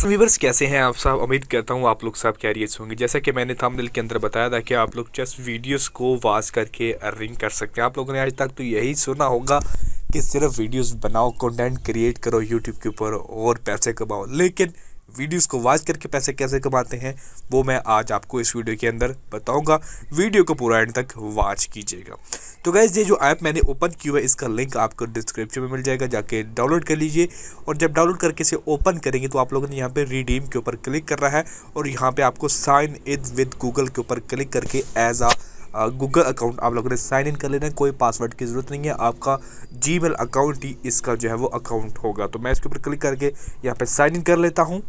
Viewers कैसे हैं आप सब। उम्मीद करता हूँ आप लोग सब कैरियर्स होंगे। जैसा कि मैंने थंबनेल के अंदर बताया था कि आप लोग जस्ट वीडियोस को वॉच करके अर्निंग कर सकते हैं। आप लोगों ने आज तक तो यही सुना होगा कि सिर्फ वीडियोस बनाओ, कंटेंट क्रिएट करो यूट्यूब के ऊपर और पैसे कमाओ, लेकिन वीडियोस को वॉच करके पैसे कैसे कमाते हैं वो मैं आज आपको इस वीडियो के अंदर बताऊंगा। वीडियो को पूरा एंड तक वॉच कीजिएगा। तो गाइस, ये जो ऐप मैंने ओपन की हुआ है इसका लिंक आपको डिस्क्रिप्शन में मिल जाएगा, जाके डाउनलोड कर लीजिए। और जब डाउनलोड करके इसे ओपन करेंगे तो आप लोगों ने यहाँ पे रिडीम के ऊपर क्लिक करना है और यहाँ पे आपको साइन इन विद गूगल के ऊपर क्लिक करके एज गूगल अकाउंट आप लोगों ने साइन इन कर लेना है। कोई पासवर्ड की ज़रूरत नहीं है, आपका जीमेल अकाउंट ही इसका जो है वो अकाउंट होगा। तो मैं इसके ऊपर क्लिक करके यहाँ पे साइन इन कर लेता हूँ।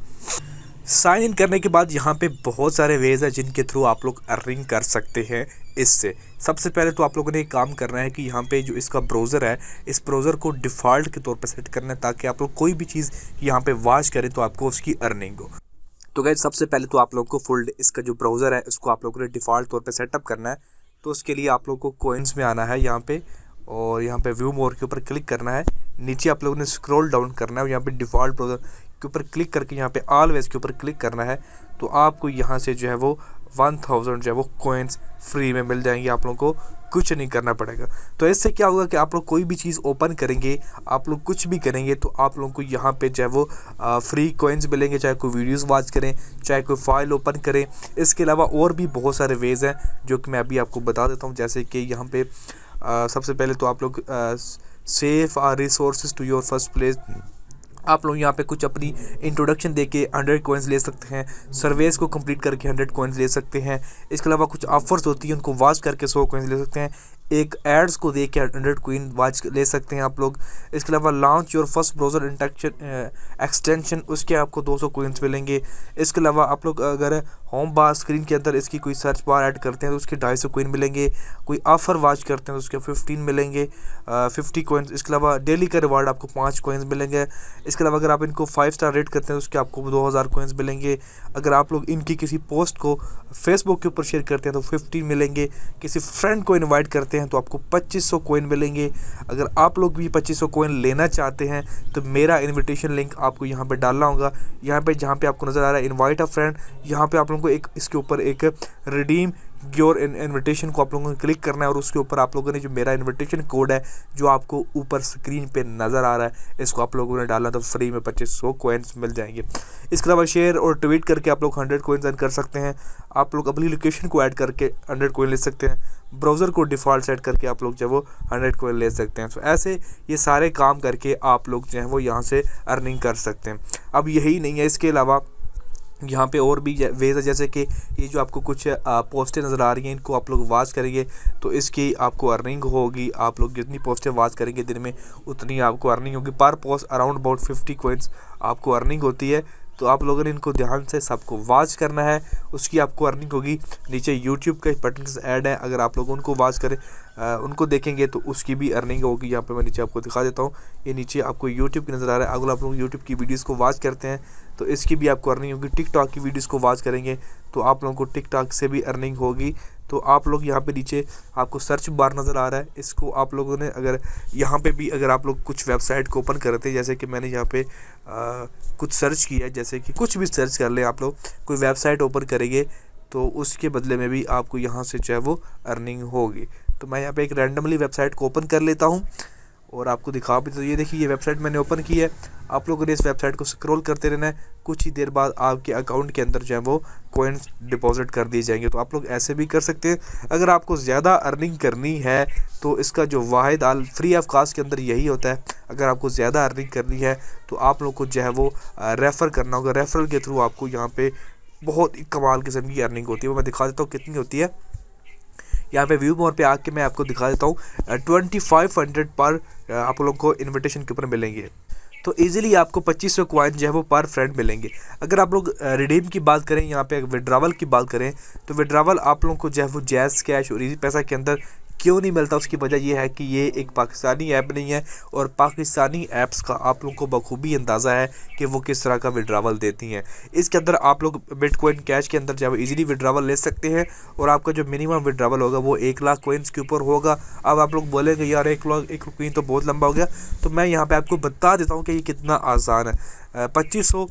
साइन इन करने के बाद यहाँ पे बहुत सारे वेज है जिनके थ्रू आप लोग अर्निंग कर सकते हैं इससे। सबसे पहले तो आप लोगों ने एक काम करना है कि यहाँ पे जो इसका ब्राउज़र है, इस ब्राउज़र को डिफ़ॉल्ट के तौर पर सेट करना है ताकि आप लोग कोई भी चीज़ यहाँ पे वॉच करें तो आपको उसकी अर्निंग हो। तो गाइस, सबसे पहले तो आप लोग को फुल इसका जो ब्राउज़र है इसको आप लोगों ने डिफ़ॉल्ट तौर पे सेटअप करना है। तो उसके लिए आप लोग को कोइंस में आना है यहाँ पे, और यहाँ पे व्यू मोर के ऊपर क्लिक करना है। नीचे आप लोगों ने स्क्रॉल डाउन करना है और यहाँ पे डिफ़ॉल्ट ब्राउज़र के ऊपर क्लिक करके यहाँ पे ऑलवेज के ऊपर क्लिक करना है। तो आपको यहाँ से जो है वो 1000 जो है वो कोइंस फ्री में मिल जाएंगे। आप लोगों को कुछ नहीं करना पड़ेगा। तो इससे क्या होगा कि आप लोग कोई भी चीज़ ओपन करेंगे, आप लोग कुछ भी करेंगे तो आप लोगों को यहाँ पे जो है वो फ्री कोइंस मिलेंगे, चाहे कोई वीडियोस वॉच करें, चाहे कोई फाइल ओपन करें। इसके अलावा और भी बहुत सारे वेज हैं जो कि मैं अभी आपको बता देता हूँ। जैसे कि यहाँ पे सबसे पहले तो आप लोग save resources to your first place, आप लोग यहाँ पे कुछ अपनी इंट्रोडक्शन देके 100 कॉइन्स ले सकते हैं। सर्वेस को कंप्लीट करके 100 कॉइन्स ले सकते हैं। इसके अलावा कुछ ऑफर्स होती हैं उनको वॉच करके 100 कॉइन्स ले सकते हैं। एक एड्स को देख के 100 कॉइन वॉच ले सकते हैं आप लोग। इसके अलावा launch your first browser extension, उसके आपको 200 कॉइन्स मिलेंगे। इसके अलावा आप लोग अगर होम बार स्क्रीन के अंदर इसकी कोई सर्च बार ऐड करते हैं तो उसके 250 कॉइन मिलेंगे। कोई ऑफ़र वॉच करते हैं तो उसके 15 मिलेंगे, 50 कॉइन्स। इसके अलावा डेली का रिवार्ड आपको 5 कॉइन्स मिलेंगे। इसके अलावा अगर आप इनको 5 स्टार रेट करते हैं तो उसके आपको 2000 कॉइन्स मिलेंगे। अगर आप लोग इनकी किसी पोस्ट को फेसबुक के ऊपर शेयर करते हैं तो 15 मिलेंगे। किसी फ्रेंड को इनवाइट करते हैं तो आपको 2500 कॉइन मिलेंगे। अगर आप लोग भी 2500 कॉइन लेना चाहते हैं तो मेरा इनविटेशन लिंक आपको यहाँ पे डालना होगा। यहाँ पे जहाँ पे आपको नज़र आ रहा है इनवाइट अ फ्रेंड, यहाँ पे आप लोगों को एक इसके ऊपर एक रिडीम योर इन्विटेशन को आप लोगों को क्लिक करना है और उसके ऊपर आप लोगों ने जो मेरा इन्विटेशन कोड है जो आपको ऊपर स्क्रीन पे नज़र आ रहा है इसको आप लोगों ने डालना, तो फ्री में 2500 कॉइन्स मिल जाएंगे। इसके अलावा शेयर और ट्वीट करके आप लोग 100 कॉइन्स अर्न कर सकते हैं। आप लोग अपनी लोकेशन को ऐड करके 100 कॉइन ले सकते हैं। ब्राउज़र को डिफ़ॉल्ट सेट करके आप लोग जो वो 100 कॉइन ले सकते हैं। तो ऐसे ये सारे काम करके आप लोग जो हैं वो यहाँ से अर्निंग कर सकते हैं। अब यही नहीं है, इसके अलावा यहाँ पे और भी वेज है। जैसे कि ये जो आपको कुछ पोस्टें नज़र आ रही हैं इनको आप लोग वॉच करेंगे तो इसकी आपको अर्निंग होगी। आप लोग जितनी पोस्टें वॉच करेंगे दिन में उतनी आपको अर्निंग होगी। पर पोस्ट अराउंड अबाउट 50 कॉइन्स आपको अर्निंग होती है। तो आप लोगों ने इनको ध्यान से सबको वॉच करना है, उसकी आपको अर्निंग होगी। नीचे यूट्यूब के बटन ऐड है, अगर आप लोग उनको वॉच करें उनको देखेंगे तो उसकी भी अर्निंग होगी। यहाँ पे मैं नीचे आपको दिखा देता हूँ, ये नीचे आपको यूट्यूब की नज़र आ रहा है। अगर आप लोग यूट्यूब की वीडियोस को वॉच करते हैं तो इसकी भी आपको अर्निंग होगी। टिकटॉक की वीडियोस को वॉच करेंगे तो आप लोगों को टिकटॉक से भी अर्निंग होगी। तो आप लोग यहाँ पे नीचे आपको सर्च बार नज़र आ रहा है, इसको आप लोगों ने अगर यहाँ पे भी अगर आप लोग कुछ वेबसाइट को ओपन करते हैं, जैसे कि मैंने यहाँ पे कुछ सर्च किया है, जैसे कि कुछ भी सर्च कर लें, आप लोग कोई वेबसाइट ओपन करेंगे तो उसके बदले में भी आपको यहाँ से जो है वो अर्निंग होगी। तो मैं यहाँ पे एक रैंडमली वेबसाइट को ओपन कर लेता हूँ और आपको दिखा भी। तो ये देखिए, ये वेबसाइट मैंने ओपन की है। आप लोगों ने इस वेबसाइट को स्क्रॉल करते रहना है, कुछ ही देर बाद आपके अकाउंट के अंदर जो है वो कॉइन्स डिपॉजिट कर दिए जाएंगे। तो आप लोग ऐसे भी कर सकते हैं। अगर आपको ज़्यादा अर्निंग करनी है तो इसका जो वाहिद फ्री ऑफ कास्ट के अंदर यही होता है। अगर आपको ज़्यादा अर्निंग करनी है तो आप लोग को जो है वो रेफ़र करना होगा। रेफरल के थ्रू आपको यहाँ पे बहुत ही कमाल किस्म की अर्निंग होती है। वो मैं दिखा देता हूँ कितनी होती है। यहाँ पे व्यू मोर पे आके मैं आपको दिखा देता हूँ 2500 पर आप लोगों को इनविटेशन के ऊपर मिलेंगे। तो इजीली आपको 2500 कॉइन जो है वो पर फ्रेंड मिलेंगे। अगर आप लोग रिडीम की बात करें, यहाँ पे विड्रावल की बात करें तो विड्रावल आप लोगों को जो है वो जैज़ कैश और इजी पैसा के अंदर क्यों नहीं मिलता, उसकी वजह यह है कि ये एक पाकिस्तानी ऐप नहीं है और पाकिस्तानी ऐप्स का आप लोगों को बखूबी अंदाज़ा है कि वो किस तरह का विड्रावल देती हैं। इसके अंदर आप लोग बिटकॉइन कैश के अंदर जब इजीली विड्रावल ले सकते हैं और आपका जो मिनिमम विड्रावल होगा वो 1 लाख कॉइन्स के ऊपर होगा। अब आप लोग बोलेंगे यार 1 लाख कॉइन तो बहुत लंबा हो गया, तो मैं यहाँ पर आपको बता देता हूँ कि ये कितना आसान है। 2500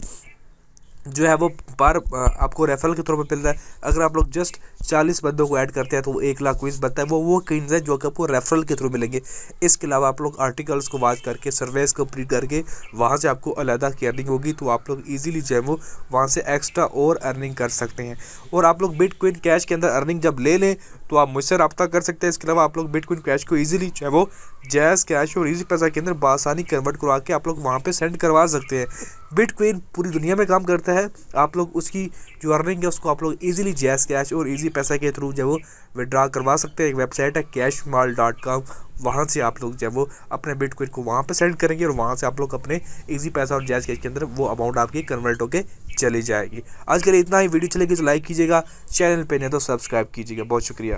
जो है वो पर आपको रेफरल के तौर पर मिल रहा है। अगर आप लोग जस्ट 40 बंदों को ऐड करते हैं तो वो 1 लाख क्विज बनता है। वो क्विज है जो कि आपको रेफरल के थ्रू मिलेंगे। इसके अलावा आप लोग आर्टिकल्स को वॉच करके, सर्वेस को प्रिंट करके वहाँ से आपको अलग की अर्निंग होगी। तो आप लोग ईजिली जो है वो वहाँ से एक्स्ट्रा और अर्निंग कर सकते हैं। और आप लोग बिटकॉइन कैश के अंदर अर्निंग जब ले लें तो आप मुझसे रब्ता कर सकते हैं। इसके अलावा आप लोग बिटकॉइन कैश को ईजिली जो है वो जैज़ कैश और ईजी पैसा के अंदर बआसानी कन्वर्ट करवा के आप लोग वहाँ पे सेंड करवा सकते हैं। बिटकॉइन पूरी दुनिया में काम करता है। आप लोग उसकी जो अर्निंग है उसको आप लोग इजीली जैज़ कैश और इजी पैसा के थ्रू जो वो विड्रा करवा सकते हैं। एक वेबसाइट है cashmal.com, वहाँ से आप लोग जो वो अपने बिटकॉइन को वहाँ पे सेंड करेंगे और वहाँ से आप लोग अपने इजी पैसा और जैज़ कैश के अंदर वो अमाउंट आपकी कन्वर्ट होकर चली जाएगी। आज के लिए इतना ही। वीडियो चलेगी तो लाइक कीजिएगा, चैनल पे नहीं तो सब्सक्राइब कीजिएगा। बहुत शुक्रिया।